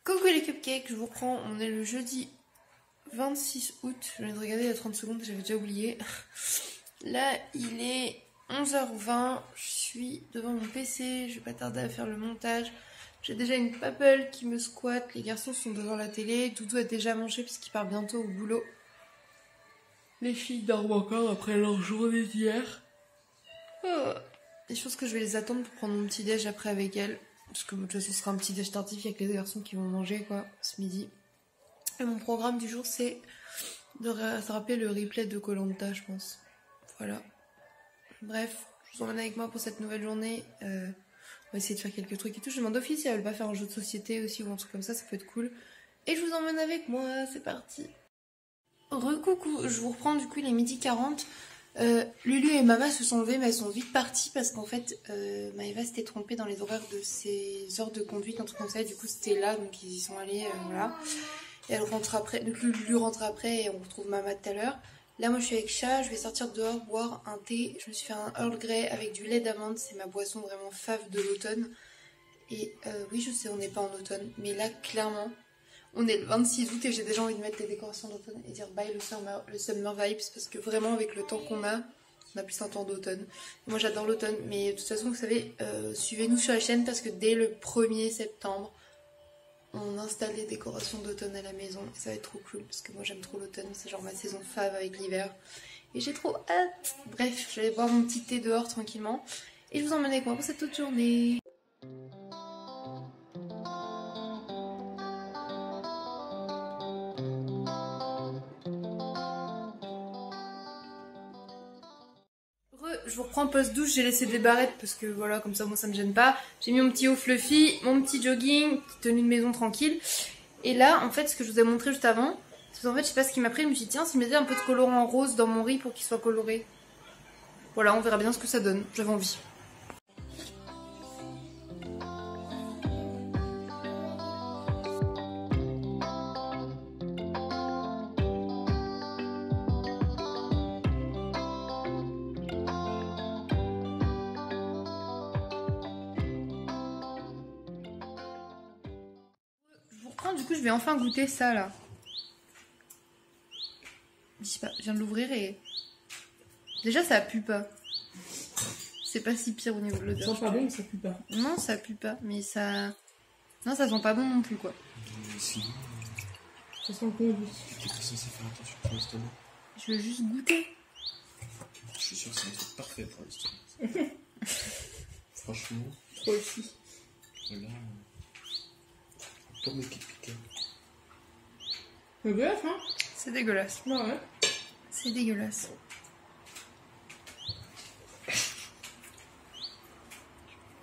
Coucou les cupcakes, je vous reprends, on est le jeudi 26 août, je viens de regarder il y a 30 secondes, j'avais déjà oublié. Là il est 11h20, je suis devant mon PC, je vais pas tarder à faire le montage. J'ai déjà une Papel qui me squatte, les garçons sont devant la télé, Doudou a déjà mangé puisqu'il part bientôt au boulot. Les filles dorment encore après leur journée d'hier. Et je pense que je vais les attendre pour prendre mon petit déj après avec elles. Parce que de toute façon ce sera un petit déj tardif avec les deux garçons qui vont manger quoi ce midi. Et mon programme du jour c'est de rattraper le replay de Koh-Lanta je pense. Voilà. Bref, je vous emmène avec moi pour cette nouvelle journée. On va essayer de faire quelques trucs et tout. Je demande d'office si elles veulent pas faire un jeu de société aussi ou un truc comme ça peut être cool. Et je vous emmène avec moi, c'est parti. Recoucou, je vous reprends du coup il est 12h40. Lulu et Mama se sont levées mais elles sont vite parties parce qu'en fait Maëva s'était trompée dans les horaires de ses heures de conduite, un truc comme ça, et du coup c'était là donc ils y sont allés, voilà. Et elle rentre après, donc Lulu rentre après et on retrouve Mama tout à l'heure. Là moi je suis avec Chat, je vais sortir dehors boire un thé, je me suis fait un Earl Grey avec du lait d'amande, c'est ma boisson vraiment fave de l'automne. Et oui je sais on n'est pas en automne, mais là clairement on est le 26 août et j'ai déjà envie de mettre des décorations d'automne et dire bye le summer vibes parce que vraiment avec le temps qu'on a, on a plus un temps d'automne. Moi j'adore l'automne mais de toute façon vous savez, suivez-nous sur la chaîne parce que dès le 1er septembre, on installe les décorations d'automne à la maison et ça va être trop cool parce que moi j'aime trop l'automne, c'est genre ma saison fave avec l'hiver et j'ai trop hâte. Bref, je vais aller boire mon petit thé dehors tranquillement et je vous emmène avec moi pour cette autre journée. Je vous reprends post-douche, j'ai laissé des barrettes parce que voilà, comme ça moi ça me gêne pas. J'ai mis mon petit haut fluffy, mon petit jogging, petite tenue de maison tranquille. Et là, en fait, ce que je vous ai montré juste avant, c'est qu'en fait, je sais pas ce qui m'a pris, je me suis dit tiens, si je mettais un peu de colorant rose dans mon riz pour qu'il soit coloré. Voilà, on verra bien ce que ça donne, j'avais envie. Du coup je vais enfin goûter ça là. Je sais pas, je viens de l'ouvrir et déjà ça pue pas. C'est pas si pire au niveau de l'odeur. Ça sent pas bon mais ça pue pas. Non ça pue pas mais ça... Non ça sent pas bon non plus quoi. Si. Ça sent bon oui. T'es pas censé faire attention pour l'estomac. Je veux juste goûter. Je suis sûr que c'est un truc parfait pour l'estomac. Franchement. Trop aussi. Là... Comme les piquants. C'est dégueulasse hein. C'est dégueulasse. Ouais ouais. C'est dégueulasse.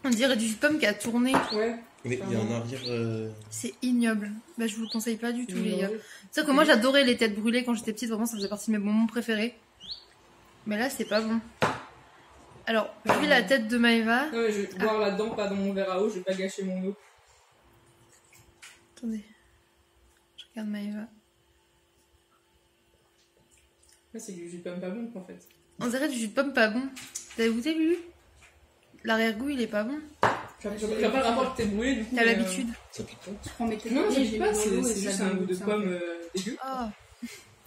On dirait du jus de pomme qui a tourné. Ouais. Oui, il y a un arrière... C'est ignoble. Bah je vous le conseille pas du tout les gars. C'est que moi j'adorais les têtes brûlées quand j'étais petite, vraiment ça faisait partie de mes bonbons préférés. Mais là c'est pas bon. Alors, vu la tête de Maëva... Non mais je vais boire là-dedans, pas dans mon verre à eau, je vais pas gâcher mon eau. Attendez. Je regarde Maëva. Là c'est du jus de pomme pas bon en fait. On dirait du jus de pomme pas bon. T'as goûté Lulu? L'arrière-goût il est pas bon. J'ai pas le rapport que t'es brûlé du coup. T'as l'habitude. Ça pique pas. Non, je dis pas, c'est juste un goût de pomme dégueu. Oh.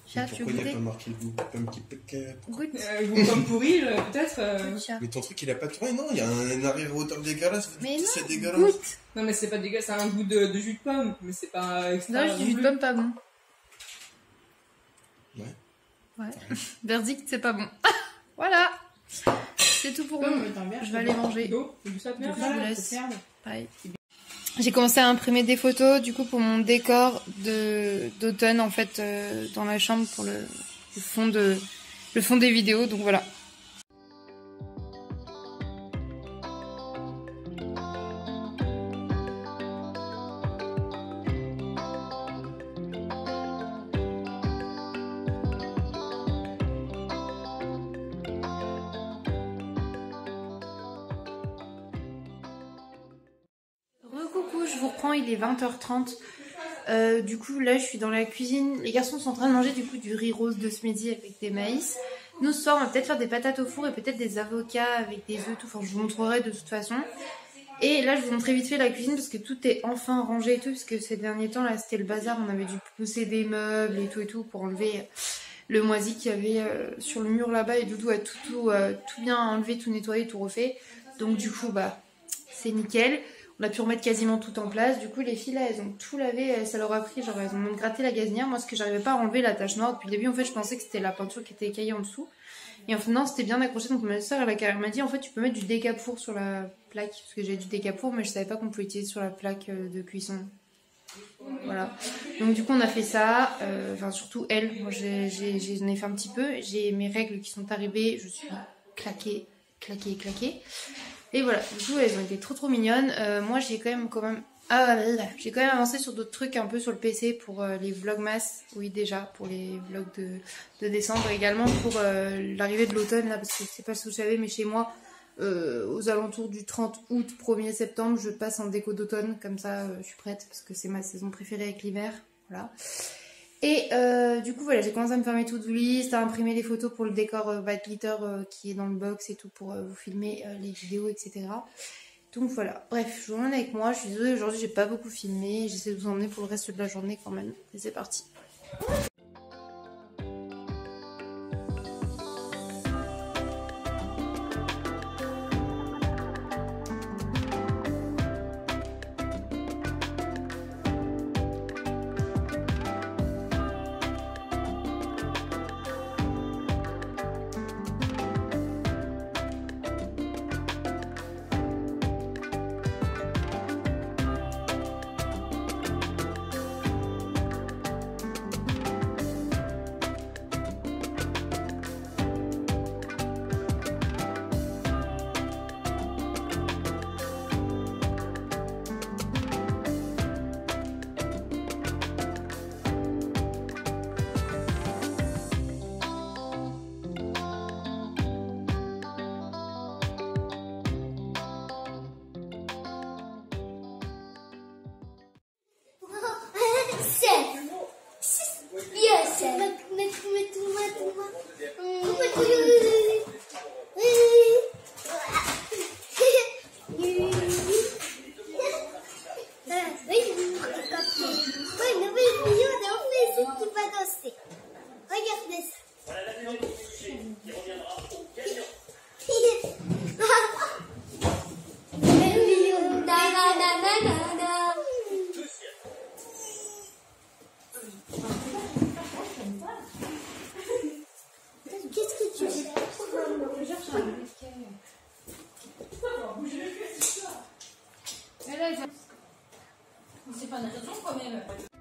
Chat, tu veux Pourquoi il n'y a goûter? pas marqué le goût pomme qui pique? Goûte. Goût de pomme pourrie peut-être. Goûte, chat. Mais ton truc il a pas tourné, non? Il y a un arrière-hauteur dégueulasse. Mais non, c'est dégueulasse. goûte. Non mais c'est pas dégueulasse, c'est un goût de jus de pomme, mais c'est pas extra. Non, du jus de pomme pas bon. Ouais. Ouais. Verdict, c'est pas bon. Voilà. C'est tout pour moi. Je vais aller manger. Du ça de Du coup, je vous laisse. merde. Pareil. J'ai commencé à imprimer des photos du coup pour mon décor d'automne en fait dans la chambre pour le fond des vidéos, donc voilà. Coucou, je vous reprends, il est 20h30. Du coup là je suis dans la cuisine, les garçons sont en train de manger du coup du riz rose de ce midi avec des maïs. Nous ce soir on va peut-être faire des patates au four et peut-être des avocats avec des œufs, tout. Enfin je vous montrerai de toute façon. Et là, je vous montrer vite fait la cuisine parce que tout est enfin rangé et tout. Parce que ces derniers temps, là, c'était le bazar. On avait dû pousser des meubles et tout pour enlever le moisi qu'il y avait sur le mur là-bas. Et Doudou a tout bien enlevé, tout nettoyé, tout refait. Donc du coup, bah, c'est nickel. On a pu remettre quasiment tout en place. Du coup, les filles, là, elles ont tout lavé. Ça leur a pris, genre, elles ont même gratté la gazinière. Moi, ce que j'arrivais pas à enlever, la tache noire. Depuis le début, en fait, je pensais que c'était la peinture qui était écaillée en dessous. Et en fait, non, c'était bien accroché. Donc, ma soeur, elle m'a dit, en fait, tu peux mettre du décapour sur la plaque. Parce que j'ai du décapour, mais je savais pas qu'on pouvait utiliser sur la plaque de cuisson. Voilà. Donc, du coup, on a fait ça. Enfin, surtout elle. Moi, j'en ai fait un petit peu. J'ai mes règles qui sont arrivées. Je suis claquée. Et voilà, du coup elles ont été trop mignonnes. Moi j'ai quand même j'ai quand même avancé sur d'autres trucs un peu sur le PC pour les vlogmas, oui déjà, pour les vlogs de décembre, également pour l'arrivée de l'automne là, parce que je sais pas si vous savez, mais chez moi, aux alentours du 30 août, 1er septembre, je passe en déco d'automne, comme ça je suis prête, parce que c'est ma saison préférée avec l'hiver, voilà. Et du coup voilà, j'ai commencé à me faire mes to-do list, à imprimer les photos pour le décor Bad Glitter qui est dans le box et tout pour vous filmer les vidéos, etc. Donc voilà, bref, je vous emmène avec moi. Je suis désolée, aujourd'hui j'ai pas beaucoup filmé, j'essaie de vous emmener pour le reste de la journée quand même. Et c'est parti. C'est pas une raison quand même.